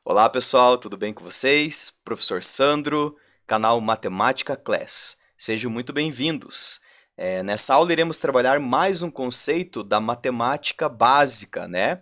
Olá pessoal, tudo bem com vocês? Professor Sandro, canal Matemática Class. Sejam muito bem-vindos. Nessa aula iremos trabalhar mais um conceito da matemática básica, né?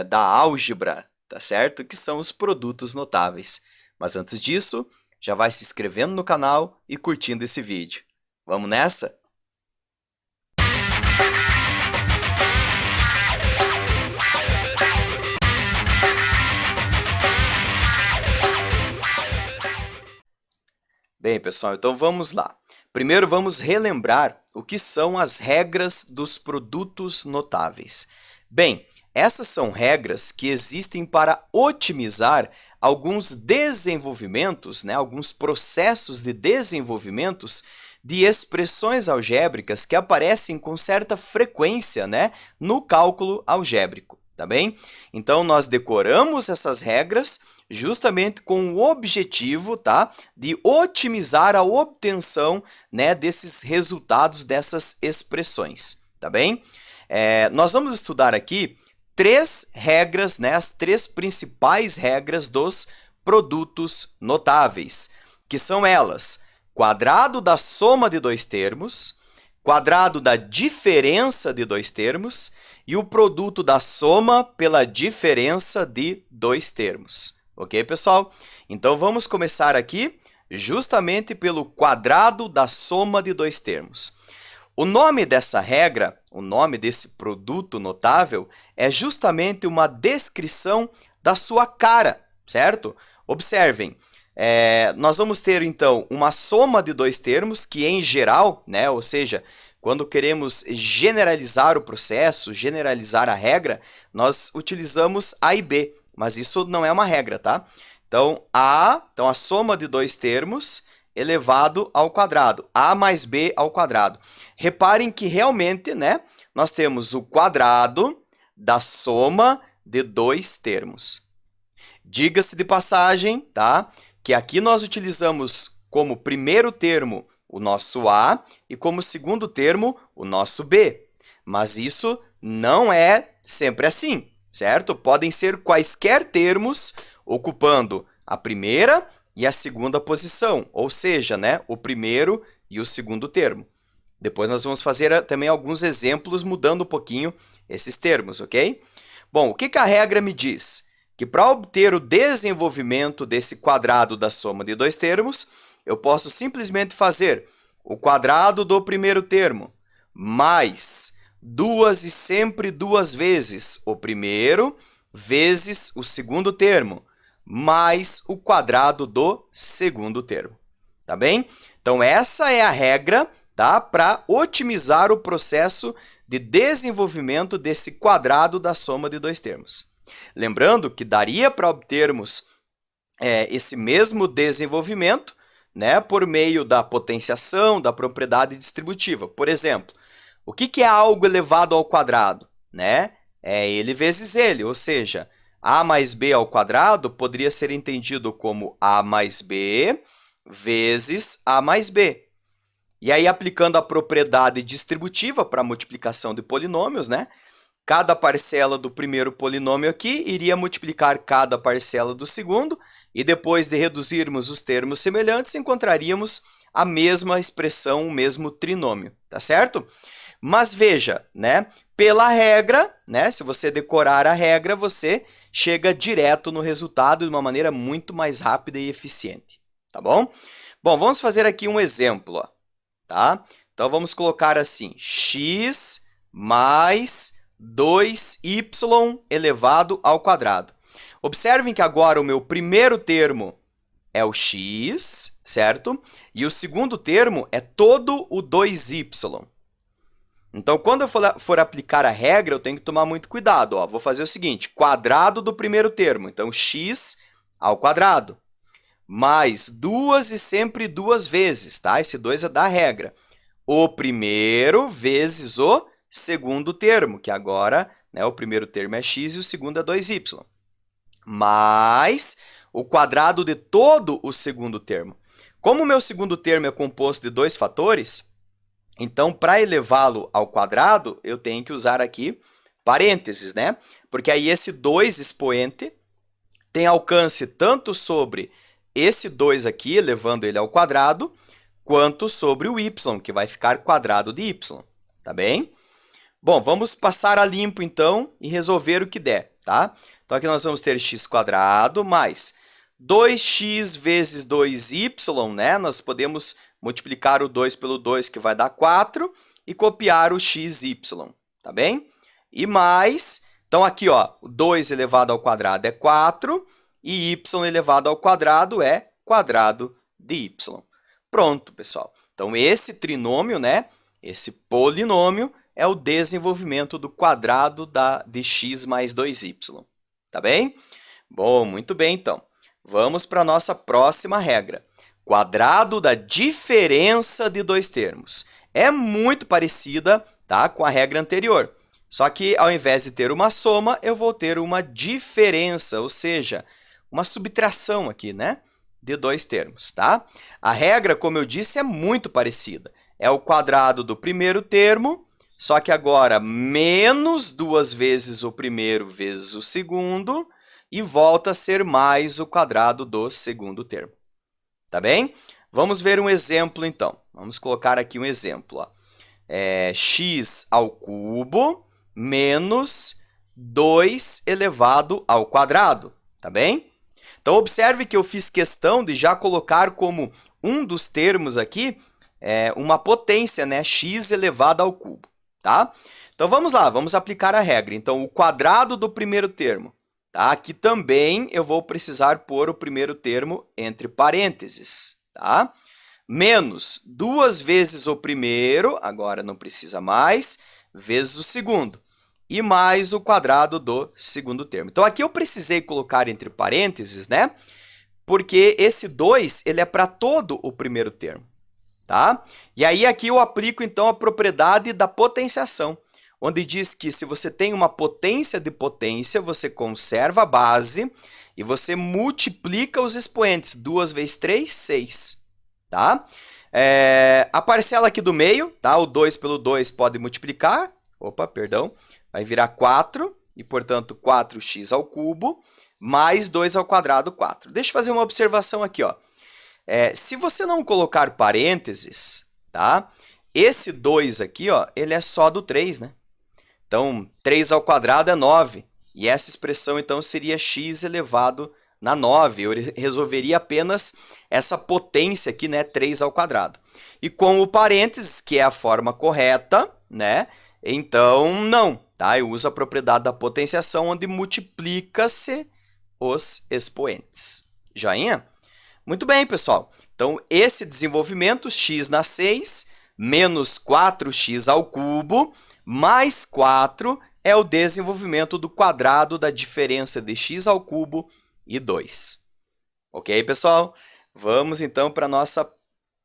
Da álgebra, tá certo? Que são os produtos notáveis. Mas antes disso, já vai se inscrevendo no canal e curtindo esse vídeo. Vamos nessa? Bem, pessoal, então vamos lá. Primeiro vamos relembrar o que são as regras dos produtos notáveis. Bem, essas são regras que existem para otimizar alguns desenvolvimentos, né, alguns processos de desenvolvimentos de expressões algébricas que aparecem com certa frequência, né, no cálculo algébrico, tá bem? Então, nós decoramos essas regras justamente com o objetivo, tá, de otimizar a obtenção, né, desses resultados, dessas expressões, tá bem? Nós vamos estudar aqui três regras, né, as três principais regras dos produtos notáveis, que são elas: quadrado da soma de dois termos, quadrado da diferença de dois termos e o produto da soma pela diferença de dois termos. Ok, pessoal? Então, vamos começar aqui justamente pelo quadrado da soma de dois termos. O nome dessa regra, o nome desse produto notável, é justamente uma descrição da sua cara, certo? Observem, nós vamos ter, então, uma soma de dois termos que, em geral, né, ou seja, quando queremos generalizar o processo, generalizar a regra, nós utilizamos A e B, mas isso não é uma regra, tá? Então, a soma de dois termos elevado ao quadrado, A mais B ao quadrado. Reparem que realmente, né, nós temos o quadrado da soma de dois termos. Diga-se de passagem, tá, que aqui nós utilizamos como primeiro termo o nosso A e como segundo termo o nosso B. Mas isso não é sempre assim, certo? Podem ser quaisquer termos ocupando a primeira e a segunda posição, ou seja, né, o primeiro e o segundo termo. Depois nós vamos fazer também alguns exemplos mudando um pouquinho esses termos, ok? Bom, o que a regra me diz? Que para obter o desenvolvimento desse quadrado da soma de dois termos, eu posso simplesmente fazer o quadrado do primeiro termo mais duas e sempre duas vezes o primeiro vezes o segundo termo mais o quadrado do segundo termo, tá bem? Então, essa é a regra, tá, para otimizar o processo de desenvolvimento desse quadrado da soma de dois termos. Lembrando que daria para obtermos esse mesmo desenvolvimento, né, por meio da potenciação, da propriedade distributiva. Por exemplo, o que é algo elevado ao quadrado? Né? É ele vezes ele, ou seja, a mais b ao quadrado poderia ser entendido como a mais b vezes a mais b. E aí, aplicando a propriedade distributiva para a multiplicação de polinômios, né? Cada parcela do primeiro polinômio aqui iria multiplicar cada parcela do segundo, e depois de reduzirmos os termos semelhantes, encontraríamos a mesma expressão, o mesmo trinômio, tá certo? Mas veja, né? Pela regra, né? Se você decorar a regra, você chega direto no resultado de uma maneira muito mais rápida e eficiente, tá bom? Bom, vamos fazer aqui um exemplo, ó, tá? Então, vamos colocar assim, x mais 2y elevado ao quadrado. Observem que agora o meu primeiro termo é o x, certo? E o segundo termo é todo o 2y. Então, quando eu for aplicar a regra, eu tenho que tomar muito cuidado. Ó. Vou fazer o seguinte, quadrado do primeiro termo, então x ao quadrado, mais duas e sempre duas vezes, tá? Esse 2 é da regra. O primeiro vezes o segundo termo, que agora, né, o primeiro termo é x e o segundo é 2y, mais o quadrado de todo o segundo termo. Como o meu segundo termo é composto de dois fatores, então, para elevá-lo ao quadrado, eu tenho que usar aqui parênteses, né? Porque aí esse 2 expoente tem alcance tanto sobre esse 2 aqui, elevando ele ao quadrado, quanto sobre o y, que vai ficar quadrado de y, tá bem? Bom, vamos passar a limpo, então, e resolver o que der, tá? Então, aqui nós vamos ter x² mais 2x vezes 2y, né? Nós podemos multiplicar o 2 pelo 2, que vai dar 4, e copiar o xy, tá bem? E mais, então aqui, ó, 2 elevado ao quadrado é 4, e y elevado ao quadrado é quadrado de y. Pronto, pessoal. Então, esse trinômio, né, esse polinômio, é o desenvolvimento do quadrado de x mais 2y. Tá bem? Bom, muito bem, então. Vamos para a nossa próxima regra. Quadrado da diferença de dois termos. É muito parecida, tá, com a regra anterior. Só que, ao invés de ter uma soma, eu vou ter uma diferença, ou seja, uma subtração aqui, né, de dois termos, tá? A regra, como eu disse, é muito parecida. É o quadrado do primeiro termo, só que agora menos 2 vezes o primeiro vezes o segundo, e volta a ser mais o quadrado do segundo termo. Tá bem? Vamos ver um exemplo, então. Vamos colocar aqui um exemplo. Ó. X ao cubo menos 2 elevado ao quadrado. Tá bem? Então, observe que eu fiz questão de já colocar como um dos termos aqui uma potência, né? X elevado ao cubo. Tá? Então, vamos lá, vamos aplicar a regra. Então, o quadrado do primeiro termo. Tá? Aqui também eu vou precisar pôr o primeiro termo entre parênteses. Tá? Menos 2 vezes o primeiro, agora não precisa mais, vezes o segundo. E mais o quadrado do segundo termo. Então, aqui eu precisei colocar entre parênteses, né? Porque esse 2, ele é para todo o primeiro termo. Tá? E aí, aqui eu aplico, então, a propriedade da potenciação, onde diz que se você tem uma potência de potência, você conserva a base e você multiplica os expoentes. 2 vezes 3, 6. Tá? A parcela aqui do meio, tá? O 2 pelo 2 pode multiplicar. Opa, perdão. Vai virar 4, e, portanto, 4x ao cubo, mais 2 ao quadrado, 4. Deixa eu fazer uma observação aqui, ó. Se você não colocar parênteses, tá? Esse 2 aqui, ó, ele é só do 3, né? Então, 3 ao quadrado é 9. E essa expressão, então, seria x elevado na 9. Eu resolveria apenas essa potência aqui, né? 3 ao quadrado. E com o parênteses, que é a forma correta, né? Então, não. Tá? Eu uso a propriedade da potenciação, onde multiplica-se os expoentes. Joinha? Muito bem, pessoal. Então, esse desenvolvimento, x na 6, menos 4x ao cubo, mais 4 é o desenvolvimento do quadrado da diferença de x ao cubo e 2. Ok, pessoal? Vamos, então, para a nossa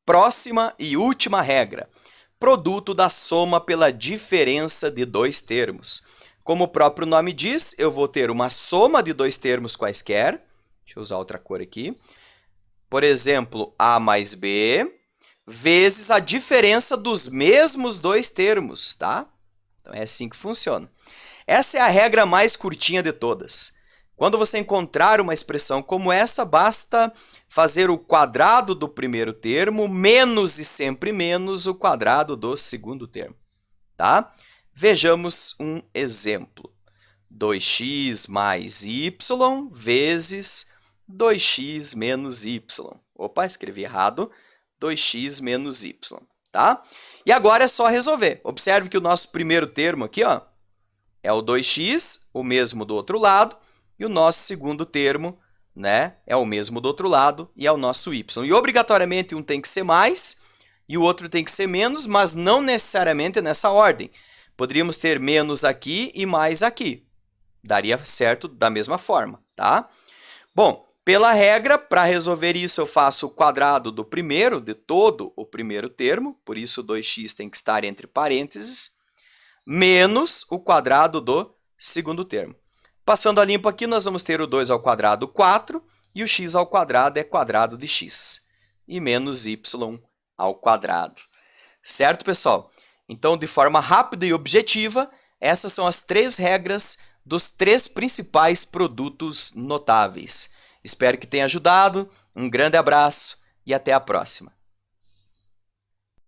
próxima e última regra. Produto da soma pela diferença de dois termos. Como o próprio nome diz, eu vou ter uma soma de dois termos quaisquer. Deixa eu usar outra cor aqui. Por exemplo, A mais B, vezes a diferença dos mesmos dois termos, tá? Então, é assim que funciona. Essa é a regra mais curtinha de todas. Quando você encontrar uma expressão como essa, basta fazer o quadrado do primeiro termo menos e sempre menos o quadrado do segundo termo, tá? Vejamos um exemplo. 2x mais y vezes 2x menos y. Opa, escrevi errado. 2x menos y, tá? E agora é só resolver. Observe que o nosso primeiro termo aqui, ó, é o 2x, o mesmo do outro lado, e o nosso segundo termo, né, é o mesmo do outro lado e é o nosso y. E obrigatoriamente um tem que ser mais e o outro tem que ser menos, mas não necessariamente nessa ordem. Poderíamos ter menos aqui e mais aqui. Daria certo da mesma forma, tá? Bom, pela regra, para resolver isso, eu faço o quadrado do primeiro, de todo o primeiro termo, por isso 2x tem que estar entre parênteses, menos o quadrado do segundo termo. Passando a limpo aqui, nós vamos ter o 2 ao quadrado, 4, e o x ao quadrado é quadrado de x, e menos y ao quadrado. Certo, pessoal? Então, de forma rápida e objetiva, essas são as 3 regras dos 3 principais produtos notáveis. Espero que tenha ajudado. Um grande abraço e até a próxima.